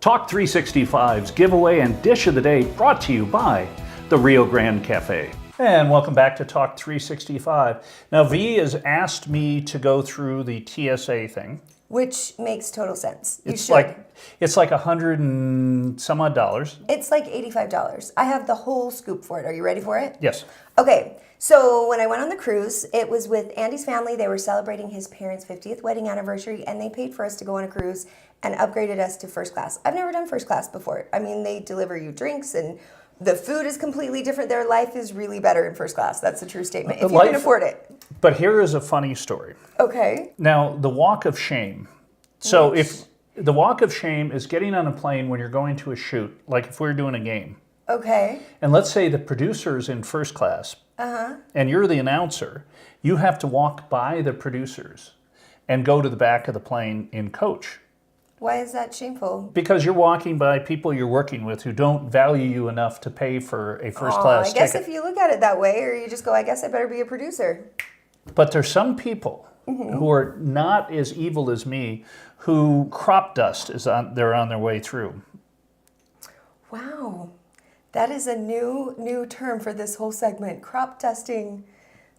Talk 365's giveaway and dish of the day brought to you by the Rio Grande Cafe. And welcome back to Talk 365. Now, V has asked me to go through the TSA thing. Which makes total sense. It's like $100 and some odd dollars. It's like $85. I have the whole scoop for it. Are you ready for it? Yes. Okay, so when I went on the cruise, it was with Andy's family. They were celebrating his parents' 50th wedding anniversary, and they paid for us to go on a cruise and upgraded us to first class. I've never done first class before. I mean, they deliver you drinks, and the food is completely different. Their life is really better in first class. That's a true statement, if you can afford it. But here is a funny story. Okay. Now, the walk of shame. So if the walk of shame is getting on a plane when you're going to a shoot, like if we're doing a game. Okay. And let's say the producer's in first class, and you're the announcer, you have to walk by the producers and go to the back of the plane in coach. Why is that shameful? Because you're walking by people you're working with who don't value you enough to pay for a first class ticket. I guess if you look at it that way, or you just go, I guess I better be a producer. But there's some people who are not as evil as me who crop dust they're on their way through. Wow. That is a new term for this whole segment, crop dusting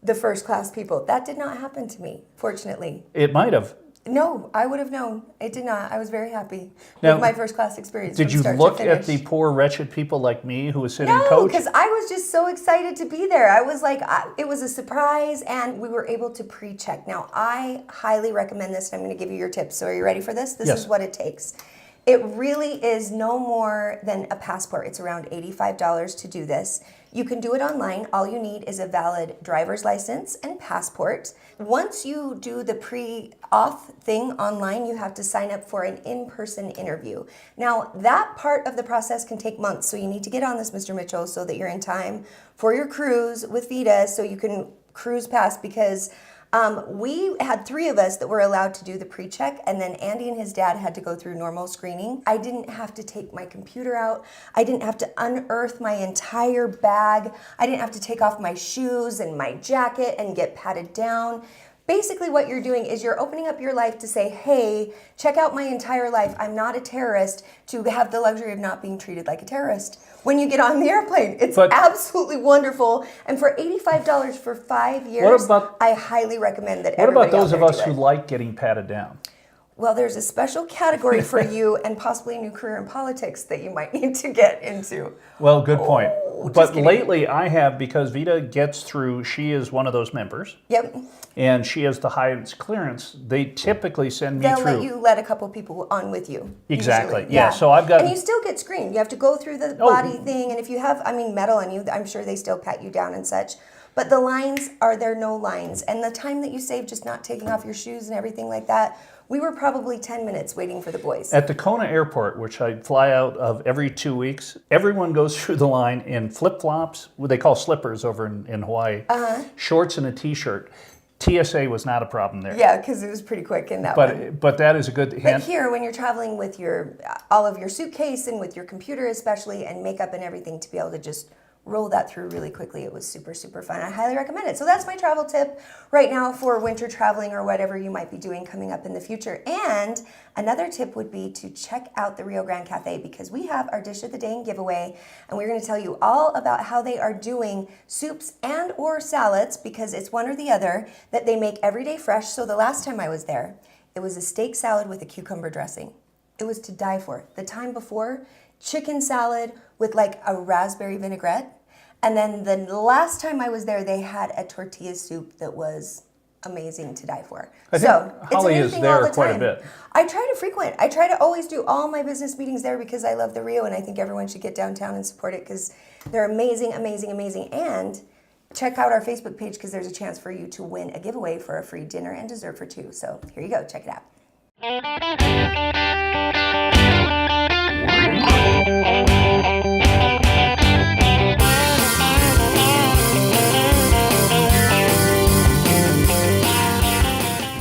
the first class people. That did not happen to me, fortunately. It might have. No, I would have known. It did not. I was very happy with my first class experience. Did you look at the poor wretched people like me who was sitting coach? No, because I was just so excited to be there. I was like, it was a surprise, and we were able to pre-check. Now, I highly recommend this, and I'm going to give you your tips. So are you ready for this? This is what it takes. It really is no more than a passport. It's around $85 to do this. You can do it online. All you need is a valid driver's license and passport. Once you do the pre-auth thing online, you have to sign up for an in-person interview. Now, that part of the process can take months, so you need to get on this, Mr. Mitchell, so that you're in time for your cruise with Vita, so you can cruise past, because we had 3 of us that were allowed to do the pre-check, and then Andy and his dad had to go through normal screening. I didn't have to take my computer out. I didn't have to unearth my entire bag. I didn't have to take off my shoes and my jacket and get patted down. Basically what you're doing is you're opening up your life to say, hey, check out my entire life. I'm not a terrorist, to have the luxury of not being treated like a terrorist when you get on the airplane. It's absolutely wonderful. And for $85 for 5 years, I highly recommend that everybody. What about those of us who like getting patted down? Well, there's a special category for you, and possibly a new career in politics that you might need to get into. Well, good point. But lately I have, because Vita gets through, she is one of those members. Yep. And she has the highest clearance. They typically send me through. They'll let you let a couple people on with you. Exactly. Usually. Yeah. So I've got. And you still get screened. You have to go through the body thing, and if you have, metal on you, I'm sure they still pat you down and such. But the lines are there, no lines, and the time that you save just not taking off your shoes and everything like that. We were probably 10 minutes waiting for the boys. At the Kona airport, which I fly out of every 2 weeks, everyone goes through the line in flip-flops, what they call slippers over in Hawaii, shorts and a T-shirt. TSA was not a problem there. Yeah, because it was pretty quick in that one. But that is a good hint. But here, when you're traveling with all of your suitcase and with your computer especially, and makeup and everything, to be able to just roll that through really quickly, it was super, super fun. I highly recommend it. So that's my travel tip right now for winter traveling or whatever you might be doing coming up in the future. And another tip would be to check out the Rio Grande Cafe, because we have our dish of the day and giveaway, and we're going to tell you all about how they are doing soups and or salads, because it's one or the other, that they make every day fresh. So the last time I was there, it was a steak salad with a cucumber dressing. It was to die for. The time before, chicken salad with like a raspberry vinaigrette. And then the last time I was there, they had a tortilla soup that was amazing to die for. I think Holly is there quite a bit. I try to frequent. I try to always do all my business meetings there, because I love the Rio, and I think everyone should get downtown and support it, because they're amazing, amazing, amazing. And check out our Facebook page, because there's a chance for you to win a giveaway for a free dinner and dessert for 2. So here you go. Check it out.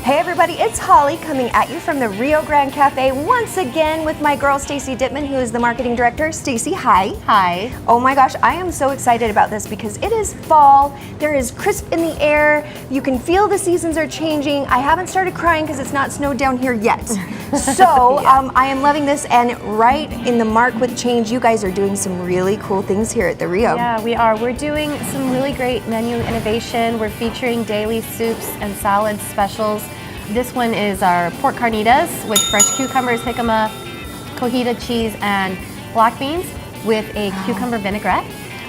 Hey everybody, it's Holly coming at you from the Rio Grande Cafe once again with my girl Stacy Dittman, who is the marketing director. Stacy, hi. Hi. Oh my gosh, I am so excited about this because it is fall. There is crisp in the air. You can feel the seasons are changing. I haven't started crying because it's not snowed down here yet. So I am loving this, and right in the mark with change, you guys are doing some really cool things here at the Rio. Yeah, we are. We're doing some really great menu innovation. We're featuring daily soups and salads specials. This one is our pork carnitas with fresh cucumbers, jicama, cojita cheese, and black beans with a cucumber vinaigrette.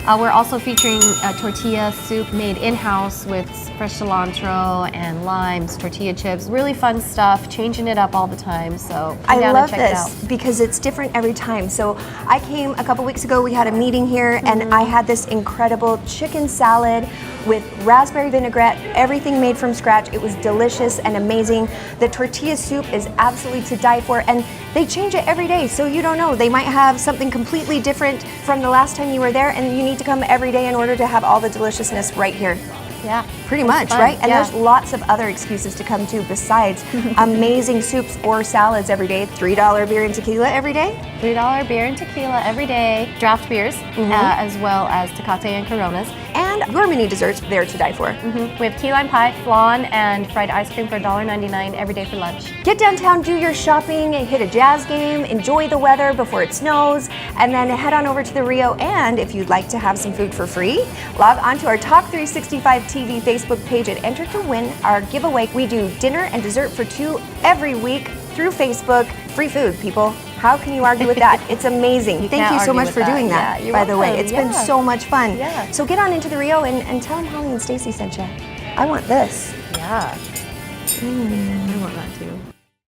We're also featuring a tortilla soup made in-house with fresh cilantro and limes, tortilla chips. Really fun stuff, changing it up all the time. So I love check it this out. because it's different every time. So I came a couple weeks ago, we had a meeting here, and I had this incredible chicken salad with raspberry vinaigrette, everything made from scratch. It was delicious and amazing. The tortilla soup is absolutely to die for, and they change it every day, so you don't know. They might have something completely different from the last time you were there, and you need to come every day in order to have all the deliciousness right here. Yeah, Pretty much, fun. right? And Yeah. there's lots of other excuses to come to besides amazing soups or salads every day. $3 beer and tequila every day. $3 beer and tequila every day, draft beers, as well as Tecate and Coronas. And your mini desserts, they're to die for. We have key lime pie, flan, and fried ice cream for $1.99 every day for lunch. Get downtown, do your shopping, hit a jazz game, enjoy the weather before it snows, and then head on over to the Rio. And if you'd like to have some food for free, log on to our Talk 365 TV Facebook page and enter to win our giveaway. We do dinner and dessert for two every week through Facebook. Free food, people. How can you argue with that? It's amazing. Thank you so argue much with for that. doing that, Yeah, you're by the way. welcome. It's been Yeah. so much fun. Yeah. So get on into the Rio and tell them Holly and Stacy sent you. I want this. Yeah. I want that too.